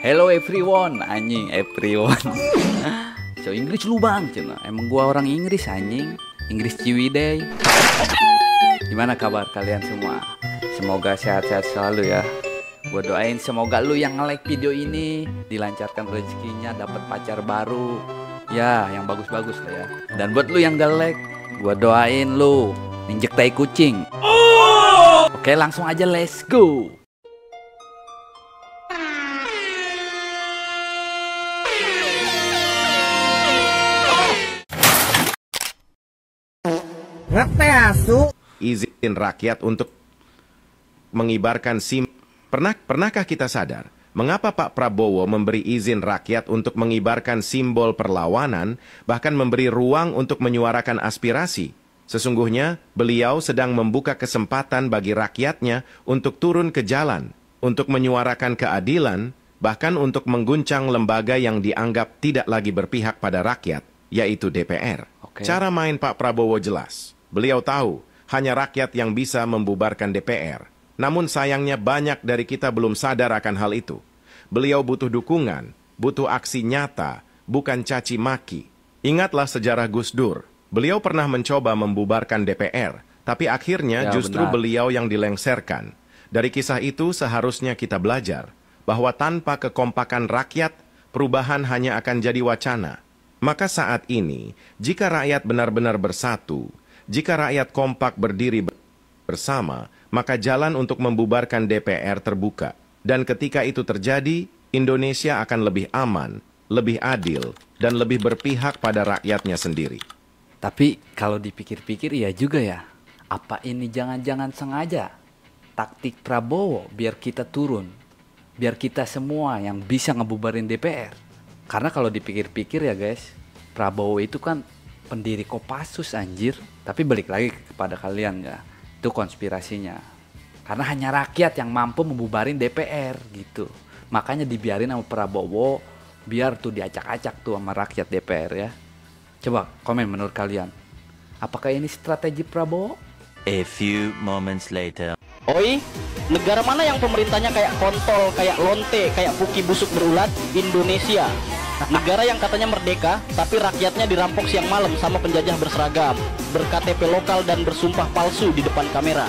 Hello everyone, anjing everyone. So Inggris lu bang, cina. Emang gua orang Inggris anjing. Inggris Ciwidey. Gimana kabar kalian semua? Semoga sehat-sehat selalu ya. Gua doain semoga lu yang nge-like video ini dilancarkan rezekinya, dapat pacar baru. Ya, yang bagus-bagus lah ya. Dan buat lu yang gak like, gua doain lu injek tai kucing. Oke, langsung aja let's go. Izin rakyat untuk mengibarkan Pernahkah kita sadar mengapa Pak Prabowo memberi izin rakyat untuk mengibarkan simbol perlawanan, bahkan memberi ruang untuk menyuarakan aspirasi? Sesungguhnya beliau sedang membuka kesempatan bagi rakyatnya untuk turun ke jalan, untuk menyuarakan keadilan, bahkan untuk mengguncang lembaga yang dianggap tidak lagi berpihak pada rakyat, yaitu DPR. Cara main Pak Prabowo jelas. Beliau tahu hanya rakyat yang bisa membubarkan DPR. Namun sayangnya banyak dari kita belum sadar akan hal itu. Beliau butuh dukungan, butuh aksi nyata, bukan caci maki. Ingatlah sejarah Gus Dur. Beliau pernah mencoba membubarkan DPR, tapi akhirnya justru beliau yang dilengserkan. Dari kisah itu seharusnya kita belajar bahwa tanpa kekompakan rakyat, perubahan hanya akan jadi wacana. Maka saat ini, jika rakyat benar-benar bersatu, jika rakyat kompak berdiri bersama, maka jalan untuk membubarkan DPR terbuka. Dan ketika itu terjadi, Indonesia akan lebih aman, lebih adil, dan lebih berpihak pada rakyatnya sendiri. Tapi kalau dipikir-pikir ya juga ya, apa ini jangan-jangan sengaja taktik Prabowo biar kita turun, biar kita semua yang bisa ngebubarin DPR. Karena kalau dipikir-pikir ya guys, Prabowo itu kan pendiri Kopassus anjir. Tapi balik lagi kepada kalian ya, itu konspirasinya. Karena hanya rakyat yang mampu membubarin DPR gitu. Makanya dibiarin sama Prabowo biar tuh diacak-acak tuh sama rakyat DPR ya. Coba komen menurut kalian, apakah ini strategi Prabowo? A few moments later. Oi, negara mana yang pemerintahnya kayak kontol, kayak lonte, kayak puki busuk berulat? Indonesia. Negara yang katanya merdeka, tapi rakyatnya dirampok siang malam sama penjajah berseragam, ber-KTP lokal dan bersumpah palsu di depan kamera.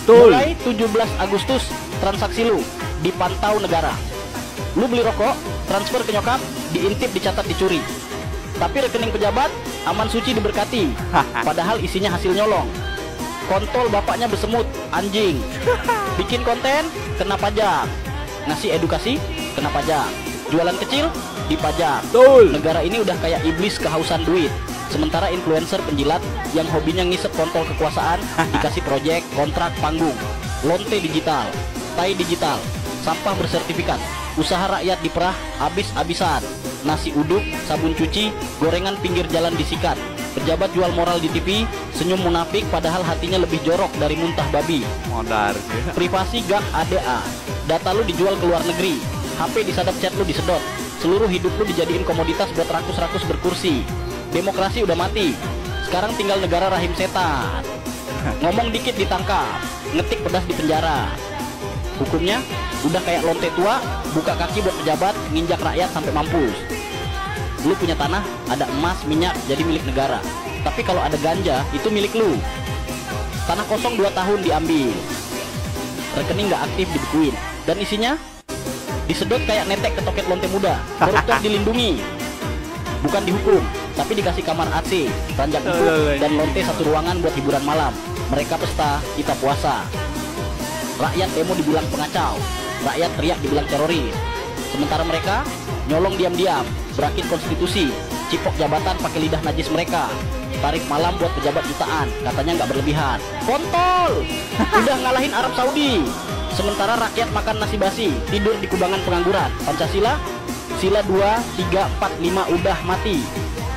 Mulai 17 Agustus, transaksi lu dipantau negara. Lu beli rokok, transfer ke nyokap, diintip, dicatat, dicuri. Tapi rekening pejabat, aman suci diberkati, padahal isinya hasil nyolong. Kontol bapaknya bersemut, anjing. Bikin konten, kena pajak. Ngasih edukasi, kena pajak. Jualan kecil, dipajak. Negara ini udah kayak iblis kehausan duit. Sementara influencer penjilat yang hobinya ngisep kontol kekuasaan dikasih proyek, kontrak, panggung. Lonte digital, tai digital, sampah bersertifikat. Usaha rakyat diperah abis-abisan. Nasi uduk, sabun cuci, gorengan pinggir jalan disikat. Pejabat jual moral di TV, senyum munafik padahal hatinya lebih jorok dari muntah babi. Modar. Privasi gak ADA. Data lu dijual ke luar negeri. HP disadap, chat lu disedot. Seluruh hidup lu dijadiin komoditas buat rakus-rakus berkursi. Demokrasi udah mati. Sekarang tinggal negara rahim setan. Ngomong dikit ditangkap, ngetik pedas di penjara. Hukumnya udah kayak lonte tua, buka kaki buat pejabat, nginjak rakyat sampai mampus. Lu punya tanah, ada emas, minyak, jadi milik negara. Tapi kalau ada ganja, itu milik lu. Tanah kosong 2 tahun diambil. Rekening gak aktif dibekuin. Dan isinya disedot kayak netek ke toket lonte muda. Koruptor dilindungi, bukan dihukum, tapi dikasih kamar AC, ranjang empuk, dan lonte satu ruangan buat hiburan malam. Mereka pesta, kita puasa. Rakyat demo dibilang pengacau, rakyat teriak dibilang teroris. Sementara mereka nyolong diam-diam, berakit konstitusi, cipok jabatan pakai lidah najis mereka. Tarif malam buat pejabat jutaan, katanya nggak berlebihan. Kontol, udah ngalahin Arab Saudi. Sementara rakyat makan nasi basi, tidur di kubangan pengangguran. Pancasila, sila 2, 3, 4, 5 udah mati.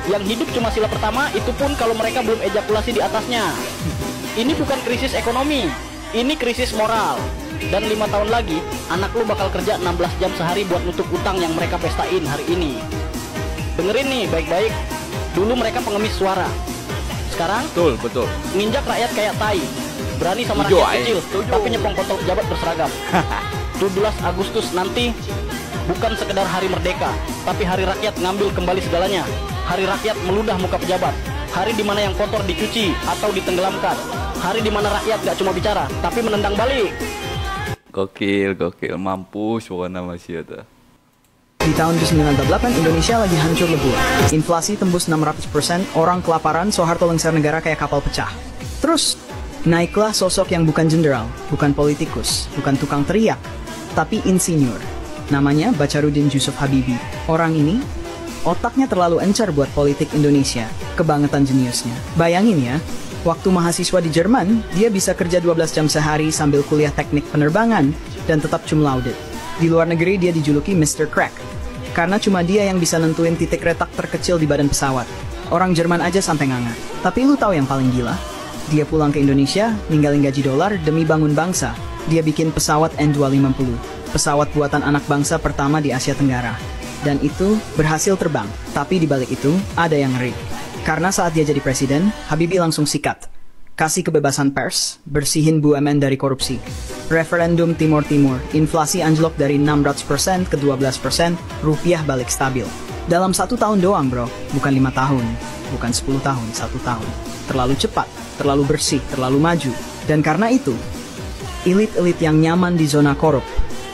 Yang hidup cuma sila pertama, itu pun kalau mereka belum ejakulasi di atasnya. Ini bukan krisis ekonomi, ini krisis moral. Dan 5 tahun lagi, anak lu bakal kerja 16 jam sehari buat nutup utang yang mereka pestain hari ini. Dengerin nih baik-baik, dulu mereka pengemis suara. Sekarang, Betul. nginjak rakyat kayak tai. Berani sama rakyat kecil, tapi nyepong kontol pejabat berseragam. 17 Agustus nanti Bukan sekedar hari merdeka, tapi hari rakyat ngambil kembali segalanya. Hari rakyat meludah muka pejabat. Hari di mana yang kotor dicuci atau ditenggelamkan. Hari di mana rakyat gak cuma bicara, tapi menendang balik. Gokil, mampus pokoknya masih ada. Di tahun 1998, Indonesia lagi hancur lebur. Inflasi tembus 600%, orang kelaparan, Soeharto lengser negara kayak kapal pecah. Terus, naiklah sosok yang bukan jenderal, bukan politikus, bukan tukang teriak, tapi insinyur. Namanya Bacarudin Jusuf Habibie. Orang ini, otaknya terlalu encer buat politik Indonesia, kebangetan jeniusnya. Bayangin ya, waktu mahasiswa di Jerman, dia bisa kerja 12 jam sehari sambil kuliah teknik penerbangan dan tetap cum laude. Di luar negeri dia dijuluki Mr. Crack, karena cuma dia yang bisa nentuin titik retak terkecil di badan pesawat. Orang Jerman aja sampai nganga. Tapi lu tahu yang paling gila? Dia pulang ke Indonesia, ninggalin gaji dolar demi bangun bangsa. Dia bikin pesawat N250, pesawat buatan anak bangsa pertama di Asia Tenggara. Dan itu berhasil terbang. Tapi di balik itu, ada yang ngeri. Karena saat dia jadi presiden, Habibie langsung sikat. Kasih kebebasan pers, bersihin BUMN dari korupsi. Referendum Timur Timur, inflasi anjlok dari 600% ke 12%, rupiah balik stabil. Dalam 1 tahun doang bro, bukan 5 tahun, bukan 10 tahun, 1 tahun. Terlalu cepat, terlalu bersih, terlalu maju. Dan karena itu, elit-elit yang nyaman di zona korup,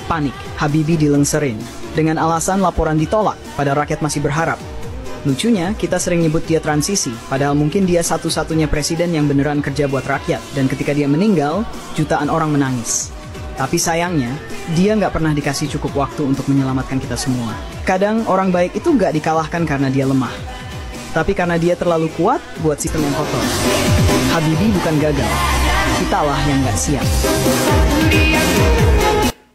panik, Habibie dilengserin. Dengan alasan laporan ditolak, pada rakyat masih berharap. Lucunya, kita sering nyebut dia transisi, padahal mungkin dia satu-satunya presiden yang beneran kerja buat rakyat, dan ketika dia meninggal, jutaan orang menangis. Tapi sayangnya, dia nggak pernah dikasih cukup waktu untuk menyelamatkan kita semua. Kadang orang baik itu nggak dikalahkan karena dia lemah, tapi karena dia terlalu kuat buat sistem yang kotor. Habibie bukan gagal, kitalah yang nggak siap.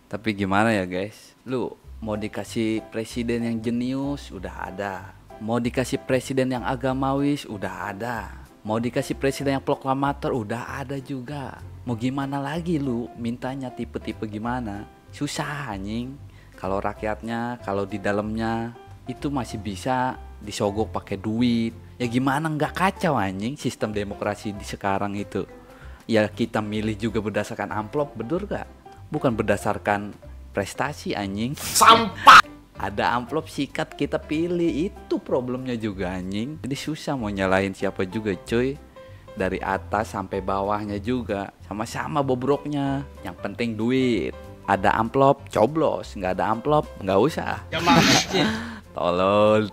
Tapi gimana ya guys, lu mau dikasih presiden yang jenius udah ada, mau dikasih presiden yang agamawis udah ada, mau dikasih presiden yang proklamator udah ada juga. Mau gimana lagi lu mintanya tipe-tipe gimana? Susah anjing. Kalau rakyatnya, kalau di dalamnya itu masih bisa disogok pakai duit. Ya gimana nggak kacau anjing sistem demokrasi di sekarang itu. Ya kita milih juga berdasarkan amplop, bener gak? Bukan berdasarkan prestasi anjing. Sampah. Ada amplop sikat kita pilih, itu problemnya juga anjing. Jadi susah mau nyalahin siapa juga cuy. Dari atas sampai bawahnya juga sama-sama bobroknya. Yang penting duit. Ada amplop coblos, nggak ada amplop nggak usah. Tolol.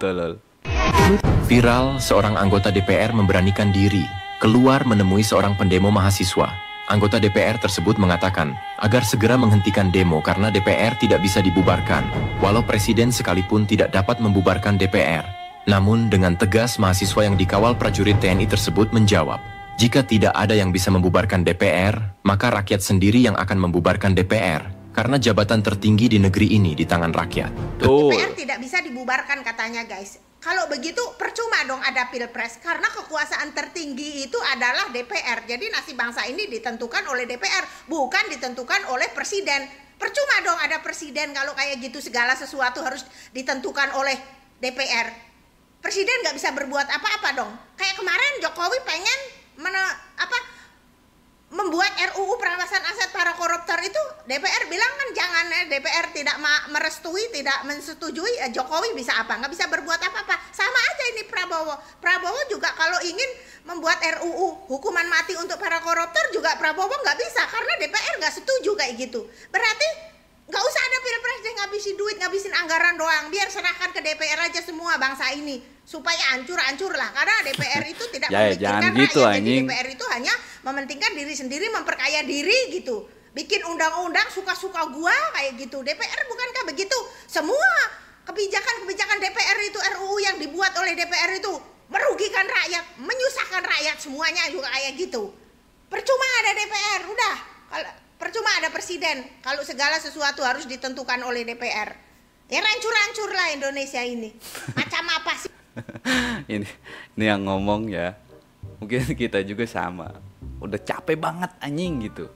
Viral, seorang anggota DPR memberanikan diri keluar menemui seorang pendemo mahasiswa. Anggota DPR tersebut mengatakan agar segera menghentikan demo karena DPR tidak bisa dibubarkan, walau presiden sekalipun tidak dapat membubarkan DPR. Namun dengan tegas mahasiswa yang dikawal prajurit TNI tersebut menjawab, jika tidak ada yang bisa membubarkan DPR, maka rakyat sendiri yang akan membubarkan DPR, karena jabatan tertinggi di negeri ini di tangan rakyat. DPR tidak bisa dibubarkan katanya guys. Kalau begitu percuma dong ada pilpres, karena kekuasaan tertinggi itu adalah DPR. Jadi nasib bangsa ini ditentukan oleh DPR, bukan ditentukan oleh presiden. Percuma dong ada presiden kalau kayak gitu, segala sesuatu harus ditentukan oleh DPR. Presiden nggak bisa berbuat apa-apa dong. Kayak kemarin Jokowi pengen membuat RUU perampasan aset para koruptor itu, DPR bilang kan jangan, DPR tidak merestui, tidak mensetujui, Jokowi bisa apa? Nggak bisa berbuat apa-apa. Sama aja ini Prabowo juga kalau ingin membuat RUU hukuman mati untuk para koruptor juga Prabowo nggak bisa karena DPR nggak setuju kayak gitu. Berarti nggak usah ada pilpres deh, ngabisin duit, ngabisin anggaran doang, biar serahkan ke DPR aja semua bangsa ini supaya hancur-hancur lah, karena DPR itu tidak mementingkan gitu, rakyat. Jadi anjing. DPR itu hanya mementingkan diri sendiri, memperkaya diri gitu, bikin undang-undang suka-suka gua kayak gitu. DPR bukankah begitu? Semua kebijakan-kebijakan DPR itu, RUU yang dibuat oleh DPR itu merugikan rakyat, menyusahkan rakyat, semuanya juga kayak gitu. Percuma ada DPR, udah. Percuma ada presiden kalau segala sesuatu harus ditentukan oleh DPR. Ya hancur-hancur lah Indonesia ini. Macam apa sih? ini yang ngomong ya, mungkin kita juga sama, udah capek banget anjing gitu,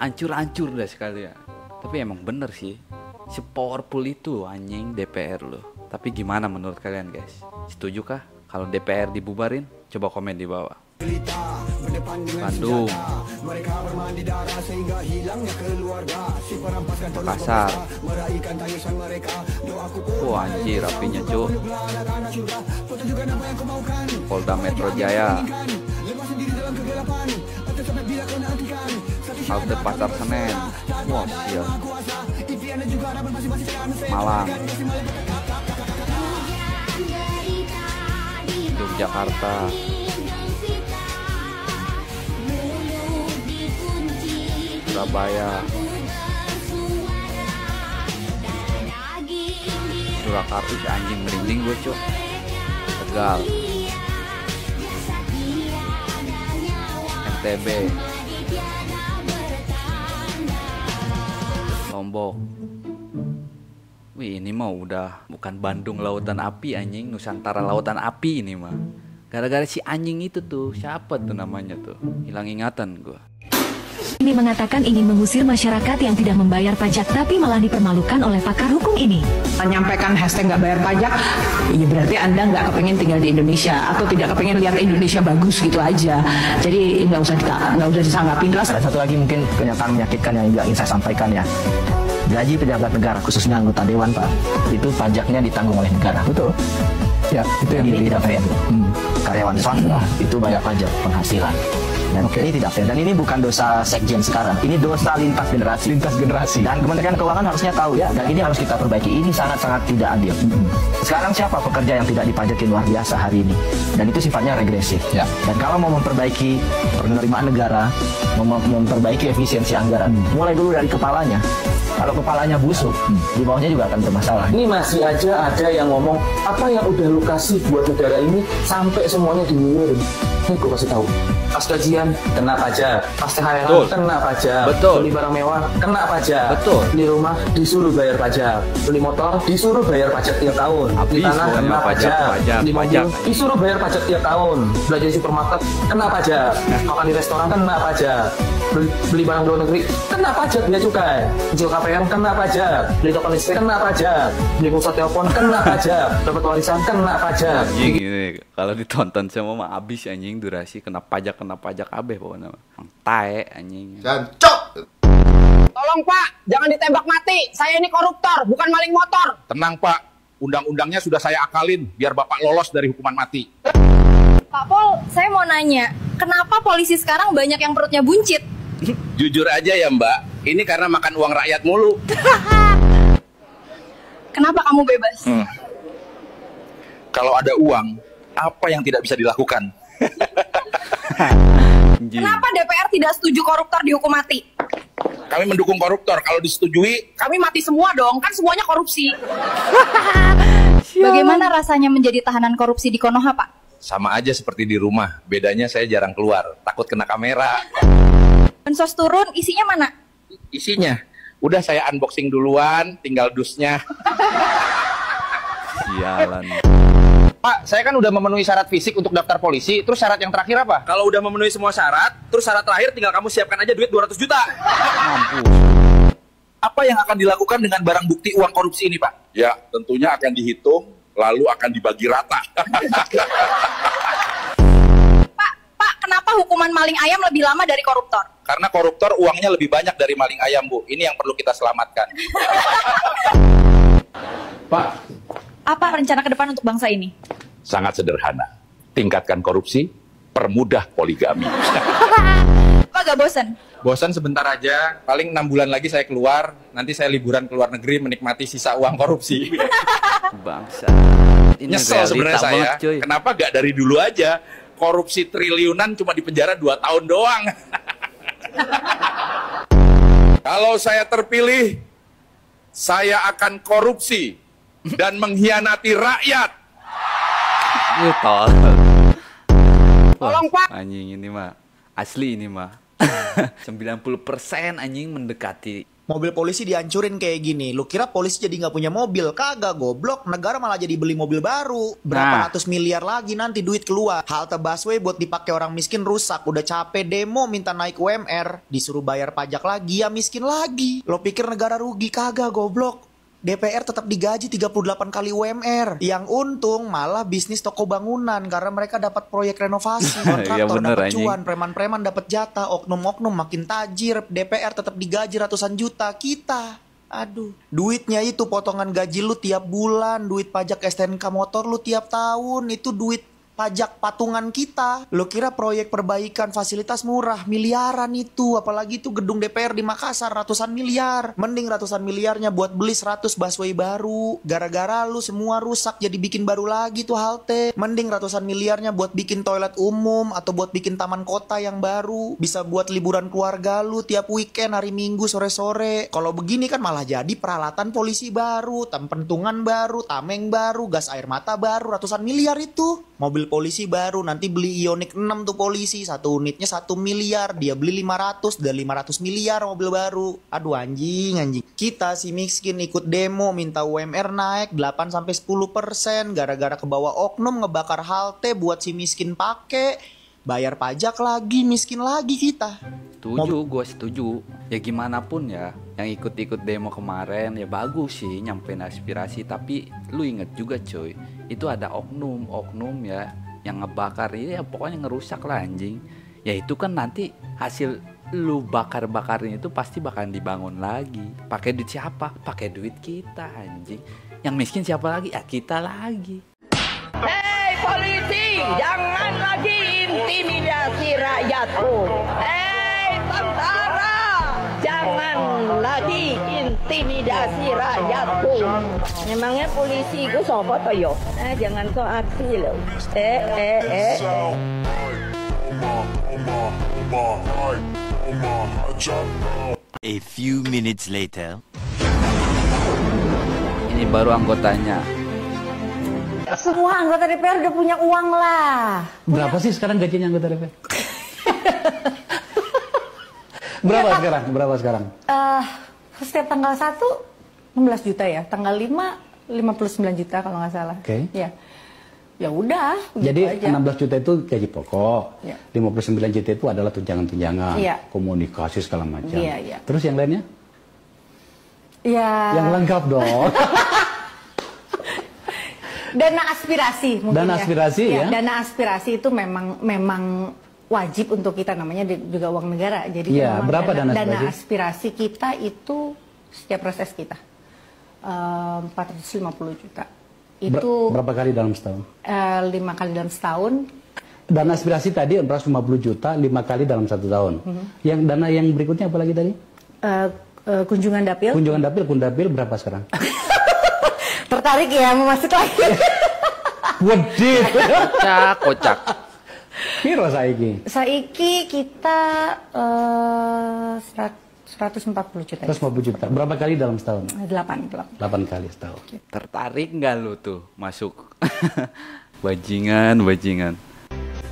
hancur dah sekali ya. Tapi emang bener sih, se-powerful itu anjing DPR loh. Tapi gimana menurut kalian guys, setuju kah kalau DPR dibubarin? Coba komen di bawah. Bandung, Makassar. Wah anjir rapinya cu. Polda Metro Jaya, halte Pasar Senen. Wah sial. Malang, Yogyakarta, Surabaya, Surakarta. Si anjing merinding gue cu. Tegal, NTB, Lombok. Wih ini mah udah bukan Bandung lautan api anjing, Nusantara lautan api ini mah. Gara-gara si anjing itu tuh, siapa tuh namanya tuh? Hilang ingatan gua. Ini mengatakan ingin mengusir masyarakat yang tidak membayar pajak tapi malah dipermalukan oleh pakar hukum ini. Menyampaikan hashtag nggak bayar pajak, ya berarti Anda nggak kepengen tinggal di Indonesia atau tidak kepengen lihat Indonesia bagus gitu aja. Jadi nggak usah disanggapin. Ada satu lagi mungkin kenyataan menyakitkan yang juga ingin saya sampaikan ya. Gaji pejabat negara khususnya anggota dewan Pak, itu pajaknya ditanggung oleh negara. Betul. Ya, itu yang ini tidak fair. Karyawan swasta itu bayar pajak penghasilan. Dan ini tidak fair. Dan ini bukan dosa sekjen sekarang. Ini dosa lintas generasi. Lintas generasi. Dan Kementerian Keuangan harusnya tahu ya. Dan ini harus kita perbaiki. Ini sangat-sangat tidak adil. Sekarang siapa pekerja yang tidak dipajaki luar biasa hari ini? Dan itu sifatnya regresif. Ya. Dan kalau mau memperbaiki penerimaan negara, memperbaiki efisiensi anggaran, mulai dulu dari kepalanya. Kalau kepalanya busuk, di bawahnya juga akan bermasalah. Ini masih aja ada yang ngomong, apa yang udah lu kasih buat negara ini sampai semuanya dinyirin. Nih gue kasih tahu. Pas gajian kena pajak, pas THR kena pajak, beli barang mewah kena pajak, beli rumah disuruh bayar pajak, beli motor disuruh bayar pajak tiap tahun, beli tanah kena pajak, beli mobil disuruh bayar pajak tiap tahun, belanja di supermarket kena pajak, makan di restoran kena pajak, beli barang luar negeri kena pajak, bea cukai, kecil KPR kena pajak, beli token listrik kena pajak, beli pulsa telepon kena pajak, dapat warisan kena pajak. Anjing ini kalau ditonton sama mah abis anjing durasi kena pajak abeh pokoknya. Tae anjing. Jancok. Tolong Pak, jangan ditembak mati. Saya ini koruptor, bukan maling motor. Tenang Pak, undang-undangnya sudah saya akalin biar Bapak lolos dari hukuman mati. Pak Pol, saya mau nanya, kenapa polisi sekarang banyak yang perutnya buncit? Jujur aja ya Mbak, ini karena makan uang rakyat mulu. Kenapa kamu bebas? Kalau ada uang, apa yang tidak bisa dilakukan? Kenapa DPR tidak setuju koruptor dihukum mati? Kami mendukung koruptor, kalau disetujui Kami mati semua dong, kan semuanya korupsi. Bagaimana rasanya menjadi tahanan korupsi di Konoha, Pak? sama aja seperti di rumah, bedanya saya jarang keluar, takut kena kamera. Bansos turun, isinya mana? Isinya, udah saya unboxing duluan, tinggal dusnya. Sialan. Pak, saya kan udah memenuhi syarat fisik untuk daftar polisi. Terus syarat yang terakhir apa? Kalau udah memenuhi semua syarat, terus syarat terakhir tinggal kamu siapkan aja duit 200 juta. Mampus. Apa yang akan dilakukan dengan barang bukti uang korupsi ini, Pak? Ya, tentunya akan dihitung, lalu akan dibagi rata. Pak, kenapa hukuman maling ayam lebih lama dari koruptor? Karena koruptor uangnya lebih banyak dari maling ayam, Bu. Ini yang perlu kita selamatkan. Pak, apa rencana ke depan untuk bangsa ini? Sangat sederhana. Tingkatkan korupsi, permudah poligami. Pak gak bosen? bosan sebentar aja. Paling 6 bulan lagi saya keluar. Nanti saya liburan ke luar negeri menikmati sisa uang korupsi. Bangsa. Nyesel sebenarnya saya. Banget, kenapa gak dari dulu aja? Korupsi triliunan cuma di penjara 2 tahun doang. Kalau saya terpilih, saya akan korupsi dan mengkhianati rakyat. Tolong Pak. Anjing ini mah asli ini mah. 90% anjing mendekati. Mobil polisi dihancurin kayak gini. Lu kira polisi jadi nggak punya mobil? Kagak, goblok. Negara malah jadi beli mobil baru. Berapa ratus miliar lagi nanti duit keluar. Halte busway buat dipakai orang miskin rusak. Udah capek demo minta naik UMR. Disuruh bayar pajak lagi, ya miskin lagi. Lo pikir negara rugi? Kagak, goblok. DPR tetap digaji 38 kali UMR. Yang untung malah bisnis toko bangunan karena mereka dapat proyek renovasi, kontraktor dapat cuan, preman-preman dapat jatah, oknum-oknum makin tajir. DPR tetap digaji ratusan juta. Kita, aduh, duitnya itu potongan gaji lu tiap bulan, duit pajak STNK motor lu tiap tahun, itu duit pajak patungan kita. Lo kira proyek perbaikan fasilitas murah miliaran itu, apalagi itu gedung DPR di Makassar ratusan miliar. Mending ratusan miliarnya buat beli 100 busway baru. Gara-gara lu semua rusak jadi bikin baru lagi tuh halte. Mending ratusan miliarnya buat bikin toilet umum atau buat bikin taman kota yang baru. Bisa buat liburan keluarga lu tiap weekend, hari Minggu sore-sore. Kalau begini kan malah jadi peralatan polisi baru, pentungan baru, tameng baru, gas air mata baru, ratusan miliar itu. Mobil polisi baru, nanti beli Ioniq 6 tuh polisi, satu unitnya 1 miliar, dia beli 500 dan 500 miliar mobil baru. Aduh anjing. Kita si miskin ikut demo minta UMR naik 8-10% gara-gara kebawa oknum ngebakar halte buat si miskin pake. Bayar pajak lagi, miskin lagi kita. Setuju, gue setuju. Ya gimana pun ya, yang ikut-ikut demo kemarin ya bagus sih nyampein aspirasi. Tapi lu inget juga coy, itu ada oknum ya yang ngebakar, ya pokoknya ngerusak lah anjing. Ya itu kan nanti hasil lu bakar-bakarin itu pasti bakalan dibangun lagi. Pakai duit siapa? Pakai duit kita anjing. Yang miskin siapa lagi? Ya kita lagi. Hei polisi, jangan lagi intimidasi rakyatku. Hei tentara, jangan lagi intimidasi rakyatku. Memangnya polisi itu sopo toh yo? Jangan so aksi loh. A few minutes later. Ini baru anggotanya. Semua anggota DPR udah punya uang lah. Berapa sih sekarang gajinya anggota DPR? Berapa sekarang? Setiap tanggal 1 16 juta ya, tanggal 5 59 juta kalau nggak salah. Oke. Ya. Ya udah. Jadi aja. 16 juta itu gaji pokok, ya. 59 juta itu adalah tunjangan-tunjangan, ya. komunikasi segala macam. Ya. Terus yang lainnya? Ya. Yang lengkap dong. Dana aspirasi mungkin Dana aspirasi ya. Dana aspirasi itu memang wajib untuk kita, namanya juga uang negara. Jadi ya, berapa dana aspirasi kita itu setiap proses kita 450 juta. Itu berapa kali dalam setahun? 5 kali dalam setahun. Dana aspirasi tadi 450 juta 5 kali dalam 1 tahun. Yang dana yang berikutnya apa lagi tadi? Kunjungan dapil. Kunjungan dapil berapa sekarang? Tertarik ya mau masuk lagi. Wedit. Kocak. Piro saiki? Saiki kita 140 juta. 140 juta. Berapa kali dalam setahun? 8 kali setahun. Tertarik nggak lu tuh masuk? Bajingan.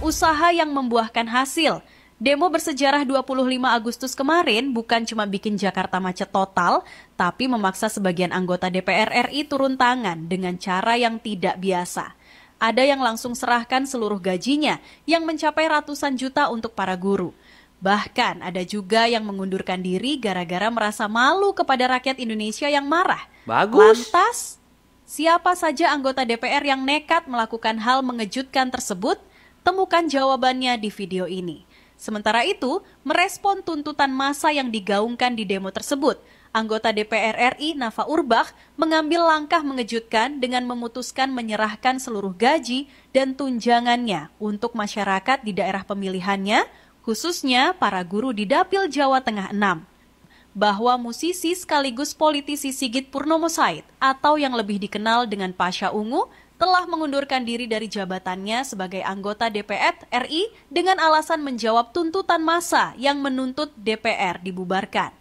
Usaha yang membuahkan hasil. Demo bersejarah 25 Agustus kemarin bukan cuma bikin Jakarta macet total, tapi memaksa sebagian anggota DPR RI turun tangan dengan cara yang tidak biasa. Ada yang langsung serahkan seluruh gajinya yang mencapai ratusan juta untuk para guru. Bahkan ada juga yang mengundurkan diri gara-gara merasa malu kepada rakyat Indonesia yang marah. Bagus. Lantas, siapa saja anggota DPR yang nekat melakukan hal mengejutkan tersebut? Temukan jawabannya di video ini. Sementara itu, merespon tuntutan massa yang digaungkan di demo tersebut, anggota DPR RI Nafa Urbach mengambil langkah mengejutkan dengan memutuskan menyerahkan seluruh gaji dan tunjangannya untuk masyarakat di daerah pemilihannya, khususnya para guru di Dapil Jawa Tengah 6. Bahwa musisi sekaligus politisi Sigit Purnomo Said atau yang lebih dikenal dengan Pasha Ungu telah mengundurkan diri dari jabatannya sebagai anggota DPR RI dengan alasan menjawab tuntutan massa yang menuntut DPR dibubarkan.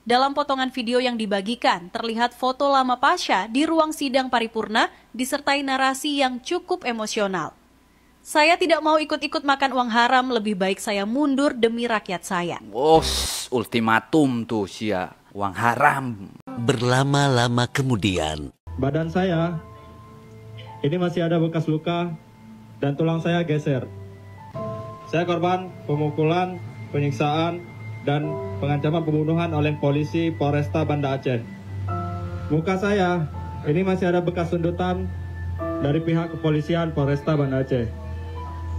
Dalam potongan video yang dibagikan, terlihat foto lama Pasha di ruang sidang paripurna disertai narasi yang cukup emosional. Saya tidak mau ikut-ikut makan uang haram, lebih baik saya mundur demi rakyat saya. Ultimatum tuh sia, uang haram. Berlama-lama kemudian. Badan saya ini masih ada bekas luka dan tulang saya geser. Saya korban pemukulan, penyiksaan, dan pengancaman pembunuhan oleh polisi Polresta Banda Aceh. Muka saya ini masih ada bekas sundutan dari pihak kepolisian Polresta Banda Aceh.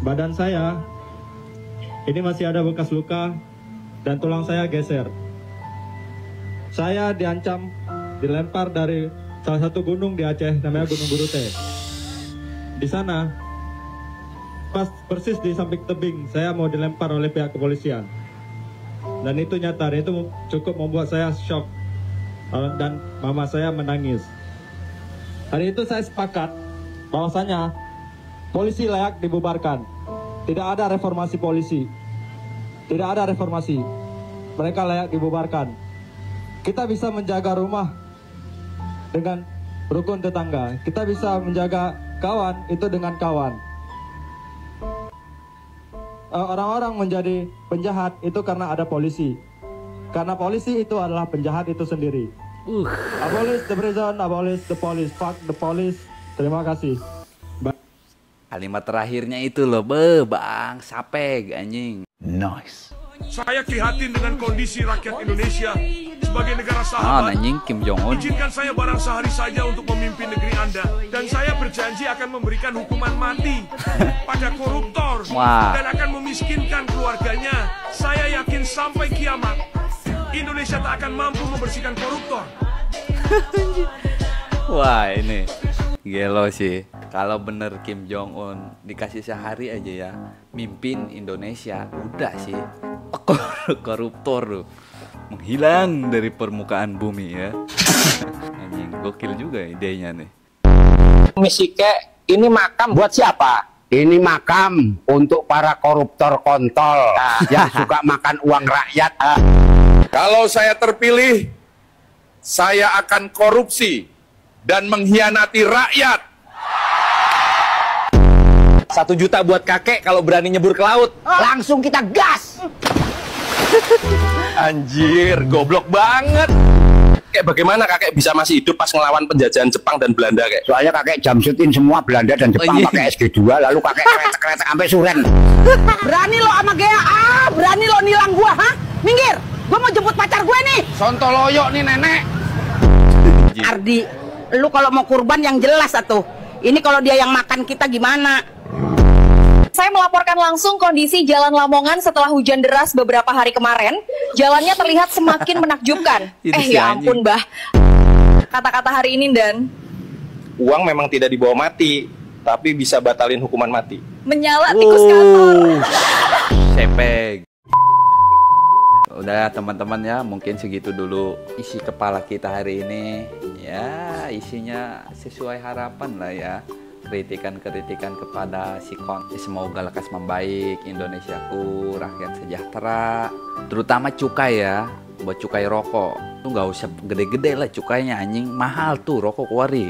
Badan saya ini masih ada bekas luka dan tulang saya geser. Saya diancam dilempar dari salah satu gunung di Aceh, namanya Gunung Gurute. Di sana, pas persis di samping tebing, saya mau dilempar oleh pihak kepolisian. Dan itu nyata, dan itu cukup membuat saya shock. Dan mama saya menangis. Hari itu saya sepakat bahwasanya polisi layak dibubarkan. Tidak ada reformasi polisi. Tidak ada reformasi. Mereka layak dibubarkan. Kita bisa menjaga rumah dengan rukun tetangga. Kita bisa menjaga kawan itu dengan kawan. Orang-orang menjadi penjahat itu karena ada polisi. Karena polisi itu adalah penjahat itu sendiri. Abolish the prison, abolish the police, fuck the police. Terima kasih. Kalimat terakhirnya itu loh, bang, sapeg anjing. Nice. Saya prihatin dengan kondisi rakyat Indonesia sebagai negara sahabat. Anjing Kim Jong Un. Izinkan saya barang sehari saja untuk memimpin negeri Anda, dan saya berjanji akan memberikan hukuman mati pada koruptor dan akan memiskinkan keluarganya. Saya yakin sampai kiamat Indonesia tak akan mampu membersihkan koruptor. Wah, ini gelo sih. Kalau bener Kim Jong Un dikasih sehari aja ya mimpin Indonesia, udah sih koruptor tuh menghilang dari permukaan bumi ya. Anjing, gokil juga idenya nih. Misi kek, ini makam buat siapa? Ini makam untuk para koruptor kontol yang suka makan uang rakyat. Kalau saya terpilih, saya akan korupsi dan mengkhianati rakyat. 1 juta buat kakek kalau berani nyebur ke laut. Langsung kita gas. Anjir, goblok banget. Kayak bagaimana kakek bisa masih hidup pas ngelawan penjajahan Jepang dan Belanda kayak? Soalnya kakek jamsutin semua Belanda dan Jepang pakai SG2, lalu kakek kretek-kretek sampai suren. Berani lo sama Gea, berani lo nilang gua, ha? Minggir, gua mau jemput pacar gue nih. Sontoloyo nih nenek. Ardi, lu kalau mau kurban yang jelas atuh. Ini kalau dia yang makan kita gimana? Saya melaporkan langsung kondisi Jalan Lamongan setelah hujan deras beberapa hari kemarin. Jalannya terlihat semakin menakjubkan. Ya ampun, Bah. Kata-kata hari ini, Dan. Uang memang tidak dibawa mati, tapi bisa batalin hukuman mati. Menyala tikus kantor. Sepeg. Udah teman-teman ya, mungkin segitu dulu isi kepala kita hari ini. Ya, isinya sesuai harapan lah ya. Kritikan-kritikan kepada si Kon. Semoga lekas membaik, Indonesiaku, rakyat sejahtera. Terutama cukai ya, buat cukai rokok. Tuh nggak usah gede-gede lah cukainya anjing. Mahal tuh rokok kuari.